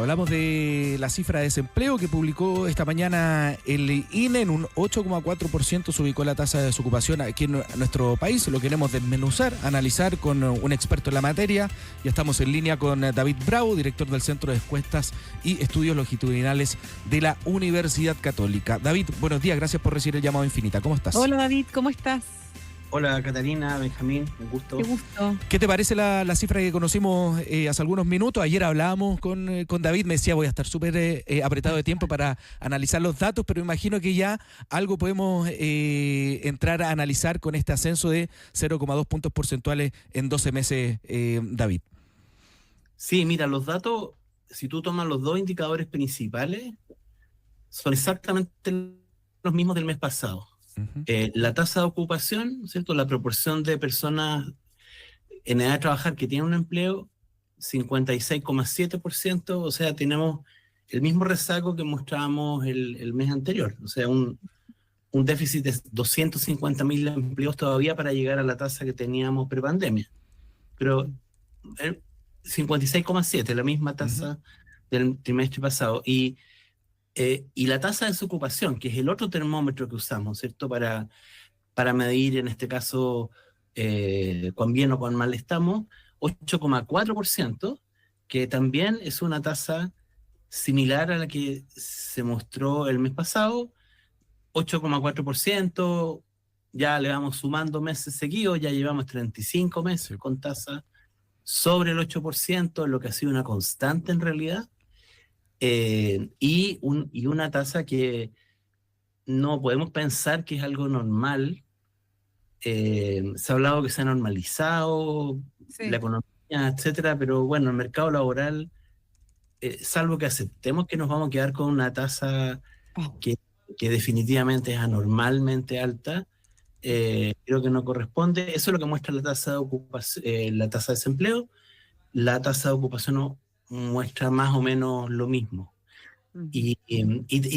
Hablamos de la cifra de desempleo que publicó esta mañana el INE. En un 8,4% se ubicó la tasa de desocupación aquí en nuestro país. Lo queremos desmenuzar, analizar con un experto en la materia. Ya estamos en línea con David Bravo, director del Centro de Encuestas y Estudios Longitudinales de la Universidad Católica. David, buenos días, gracias por recibir el llamado Infinita. ¿Cómo estás? Hola David, ¿cómo estás? Hola Catalina, Benjamín, un gusto. Qué gusto. ¿Qué te parece la cifra que conocimos hace algunos minutos? Ayer hablábamos con David, me decía voy a estar súper apretado de tiempo para analizar los datos, pero imagino que ya algo podemos entrar a analizar con este ascenso de 0,2 puntos porcentuales en 12 meses, David. Sí, mira, los datos, si tú tomas los dos indicadores principales, son exactamente los mismos del mes pasado. La tasa de ocupación, ¿cierto? La proporción de personas en edad de trabajar que tienen un empleo, 56,7%, o sea, tenemos el mismo rezago que mostrábamos el mes anterior, o sea, un déficit de 250.000 empleos todavía para llegar a la tasa que teníamos prepandemia. Pero 56,7, la misma tasa del trimestre pasado. Y la tasa de desocupación, que es el otro termómetro que usamos, ¿cierto? Para medir, en este caso, cuán bien o cuán mal estamos, 8,4%, que también es una tasa similar a la que se mostró el mes pasado, 8,4%, ya le vamos sumando meses seguidos, ya llevamos 35 meses con tasa sobre el 8%, lo que ha sido una constante en realidad. Y una tasa que no podemos pensar que es algo normal. Se ha hablado que se ha normalizado la economía, etcétera, pero bueno, el mercado laboral, salvo que aceptemos que nos vamos a quedar con una tasa que definitivamente es anormalmente alta, creo que no corresponde. Eso es lo que muestra la tasa de ocupación, la tasa de desempleo. La tasa de ocupación no muestra más o menos lo mismo. Y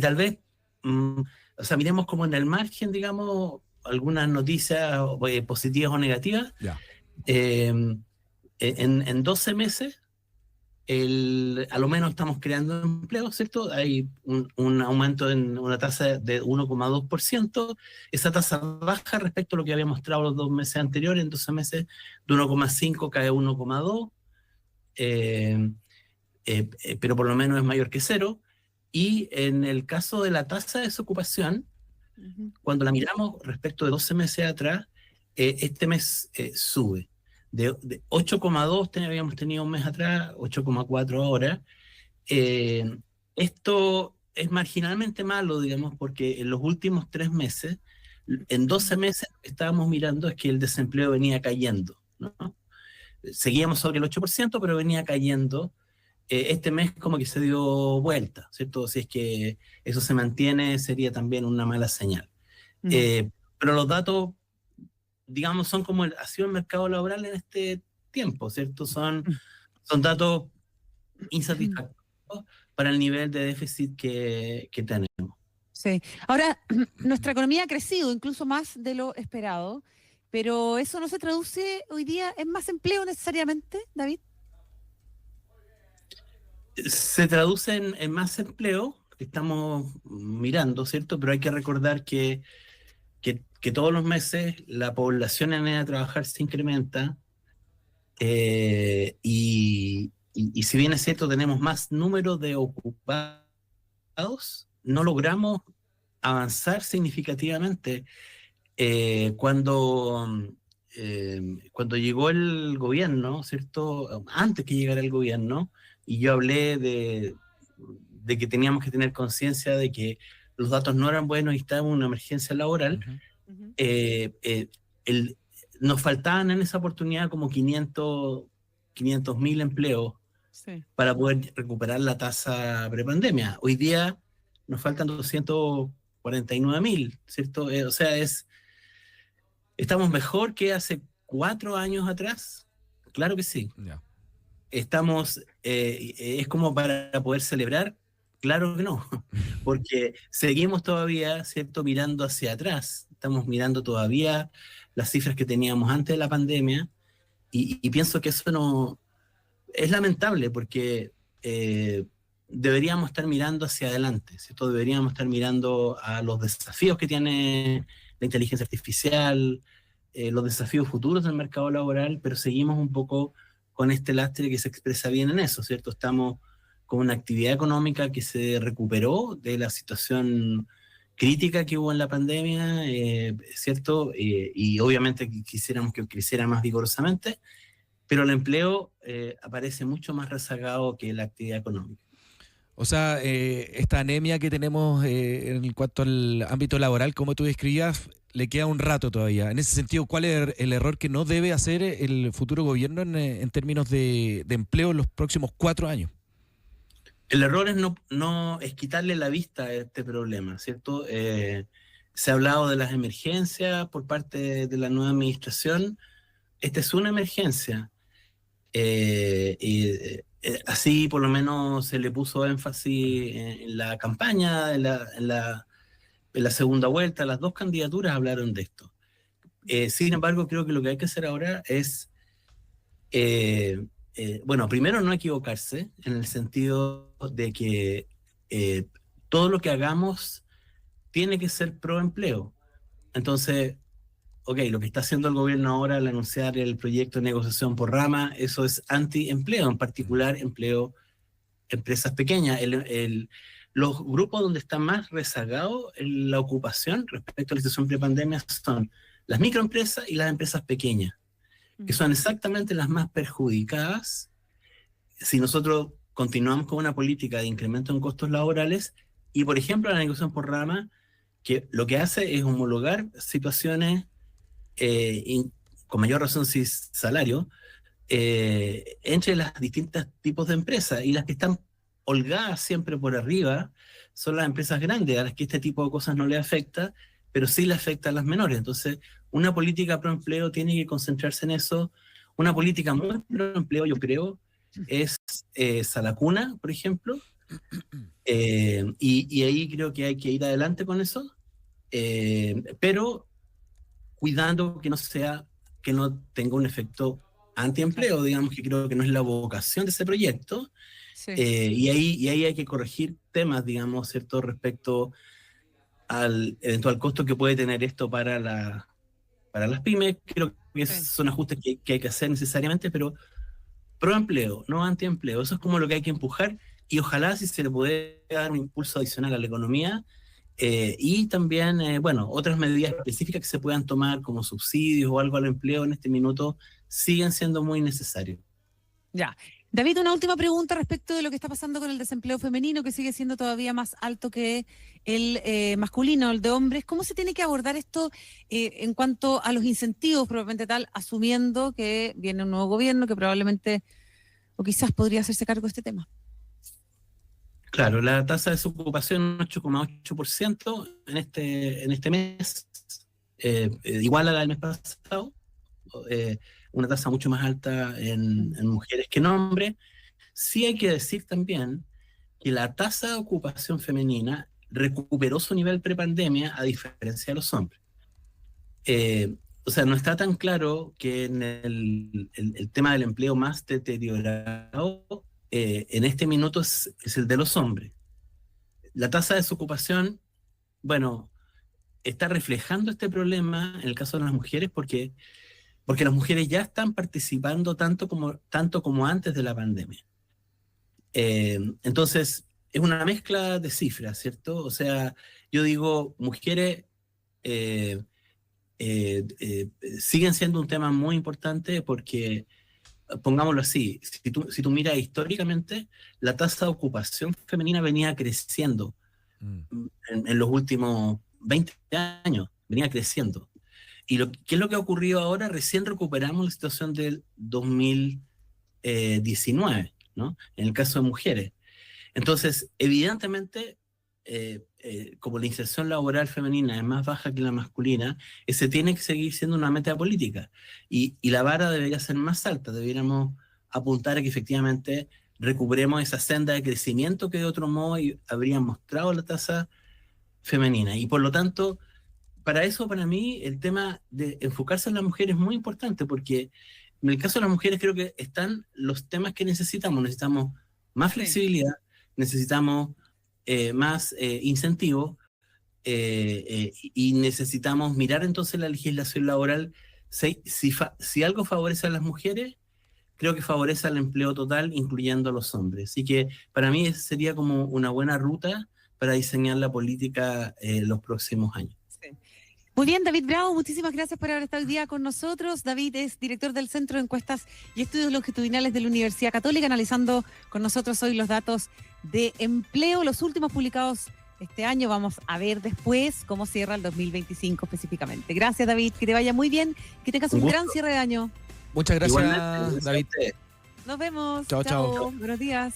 tal vez, o sea, miremos como en el margen, digamos, algunas noticias positivas o negativas. Ya. En 12 meses, a lo menos estamos creando empleo, ¿cierto? Hay un aumento en una tasa de 1,2%. Esa tasa baja respecto a lo que había mostrado los 2 meses anteriores. En 12 meses, de 1,5 cae a 1,2. Pero por lo menos es mayor que cero. Y en el caso de la tasa de desocupación, cuando la miramos respecto de 12 meses atrás, este mes sube. De 8,2 habíamos tenido un mes atrás, 8,4 ahora. Esto es marginalmente malo, digamos, porque en los últimos 3 meses, en 12 meses lo que estábamos mirando es que el desempleo venía cayendo, ¿no? Seguíamos sobre el 8%, pero venía cayendo. Este mes como que se dio vuelta, ¿cierto? Si es que eso se mantiene, sería también una mala señal. Pero los datos, digamos, son como ha sido el mercado laboral en este tiempo, ¿cierto? Son datos insatisfactorios para el nivel de déficit que tenemos. Sí. Ahora, nuestra economía ha crecido incluso más de lo esperado, pero eso no se traduce hoy día en más empleo necesariamente, David. Se traduce en más empleo, que estamos mirando, ¿cierto? Pero hay que recordar que todos los meses la población en edad de trabajar se incrementa, y si bien es cierto, tenemos más número de ocupados, no logramos avanzar significativamente. Cuando llegó el gobierno, ¿cierto? Antes que llegara el gobierno, y yo hablé de que teníamos que tener conciencia de que los datos no eran buenos y estaba en una emergencia laboral, nos faltaban en esa oportunidad como 500.000 empleos para poder recuperar la tasa prepandemia. Hoy día nos faltan 249.000, ¿cierto? O sea, ¿estamos mejor que hace 4 años atrás? Claro que sí. Yeah. Estamos, es como para poder celebrar. Claro que no, porque seguimos todavía, ¿cierto?, mirando hacia atrás. Estamos mirando todavía las cifras que teníamos antes de la pandemia, y pienso que eso no es lamentable, porque deberíamos estar mirando hacia adelante, ¿cierto? Deberíamos estar mirando a los desafíos que tiene la inteligencia artificial, los desafíos futuros del mercado laboral, pero seguimos un poco con este lastre que se expresa bien en eso, ¿cierto? Estamos con una actividad económica que se recuperó de la situación crítica que hubo en la pandemia, ¿cierto? Y obviamente quisiéramos que creciera más vigorosamente, pero el empleo aparece mucho más rezagado que la actividad económica. O sea, esta anemia que tenemos en cuanto al ámbito laboral, como tú describías, le queda un rato todavía. En ese sentido, ¿cuál es el error que no debe hacer el futuro gobierno en términos de empleo en los próximos 4 años? El error es no es quitarle la vista a este problema, ¿cierto? Se ha hablado de las emergencias por parte de la nueva administración. Esta es una emergencia. Así por lo menos se le puso énfasis en la campaña, en la segunda vuelta. Las dos candidaturas hablaron de esto. Sin embargo, creo que lo que hay que hacer ahora es, bueno, primero no equivocarse, en el sentido de que todo lo que hagamos tiene que ser pro empleo. Entonces, ok, lo que está haciendo el gobierno ahora al anunciar el proyecto de negociación por rama, eso es anti-empleo, en particular empresas pequeñas. Los grupos donde está más rezagado en la ocupación respecto a la situación prepandemia son las microempresas y las empresas pequeñas, que son exactamente las más perjudicadas si nosotros continuamos con una política de incremento en costos laborales y, por ejemplo, la negociación por rama, que lo que hace es homologar situaciones con mayor razón si es salario, entre las distintos tipos de empresas, y las que están holgadas siempre por arriba son las empresas grandes, a las que este tipo de cosas no les afecta, pero sí le afecta a las menores. Entonces, una política pro empleo tiene que concentrarse en eso. Una política muy pro empleo, yo creo, es Salacuna, por ejemplo, y ahí creo que hay que ir adelante con eso, pero cuidando que no tenga un efecto antiempleo, digamos, que creo que no es la vocación de ese proyecto. Sí. Y ahí hay que corregir temas, digamos, ¿cierto?, respecto al eventual costo que puede tener esto para las pymes. Creo que son ajustes que hay que hacer necesariamente, pero pro empleo, no antiempleo. Eso es como lo que hay que empujar, y ojalá si se le puede dar un impulso adicional a la economía. Y también, bueno, otras medidas específicas que se puedan tomar como subsidios o algo al empleo en este minuto siguen siendo muy necesarios. Ya. David, una última pregunta respecto de lo que está pasando con el desempleo femenino, que sigue siendo todavía más alto que el masculino, el de hombres. ¿Cómo se tiene que abordar esto en cuanto a los incentivos propiamente tal, asumiendo que viene un nuevo gobierno que probablemente o quizás podría hacerse cargo de este tema? Claro, la tasa de desocupación 8,8% en este mes, igual a la del mes pasado, una tasa mucho más alta en mujeres que en hombres. Sí hay que decir también que la tasa de ocupación femenina recuperó su nivel prepandemia a diferencia de los hombres. O sea, no está tan claro que en el tema del empleo más deteriorado en este minuto es el de los hombres. La tasa de desocupación, bueno, está reflejando este problema en el caso de las mujeres porque las mujeres ya están participando tanto como antes de la pandemia. Entonces, es una mezcla de cifras, ¿cierto? O sea, yo digo, mujeres siguen siendo un tema muy importante porque, pongámoslo así, si tú miras históricamente, la tasa de ocupación femenina venía creciendo en los últimos 20 años, venía creciendo. Y ¿qué es lo que ha ocurrido ahora? Recién recuperamos la situación del 2019, ¿no? En el caso de mujeres. Entonces, evidentemente, como la inserción laboral femenina es más baja que la masculina, ese tiene que seguir siendo una meta política. Y la vara debería ser más alta. Deberíamos apuntar a que efectivamente recuperemos esa senda de crecimiento que de otro modo habría mostrado la tasa femenina. Y por lo tanto, para eso, para mí, el tema de enfocarse en la mujer es muy importante, porque en el caso de las mujeres creo que están los temas que necesitamos. Necesitamos más flexibilidad, necesitamos más incentivos y necesitamos mirar entonces la legislación laboral. Si algo favorece a las mujeres, creo que favorece al empleo total, incluyendo a los hombres. Así que para mí sería como una buena ruta para diseñar la política los próximos años. Sí. Muy bien, David Bravo, muchísimas gracias por haber estado hoy día con nosotros. David es director del Centro de Encuestas y Estudios Longitudinales de la Universidad Católica, analizando con nosotros hoy los datos de empleo, los últimos publicados este año. Vamos a ver después cómo cierra el 2025 específicamente. Gracias, David, que te vaya muy bien, que tengas un gran cierre de año. Muchas gracias, David. Nos vemos. Chao, chao. Buenos días.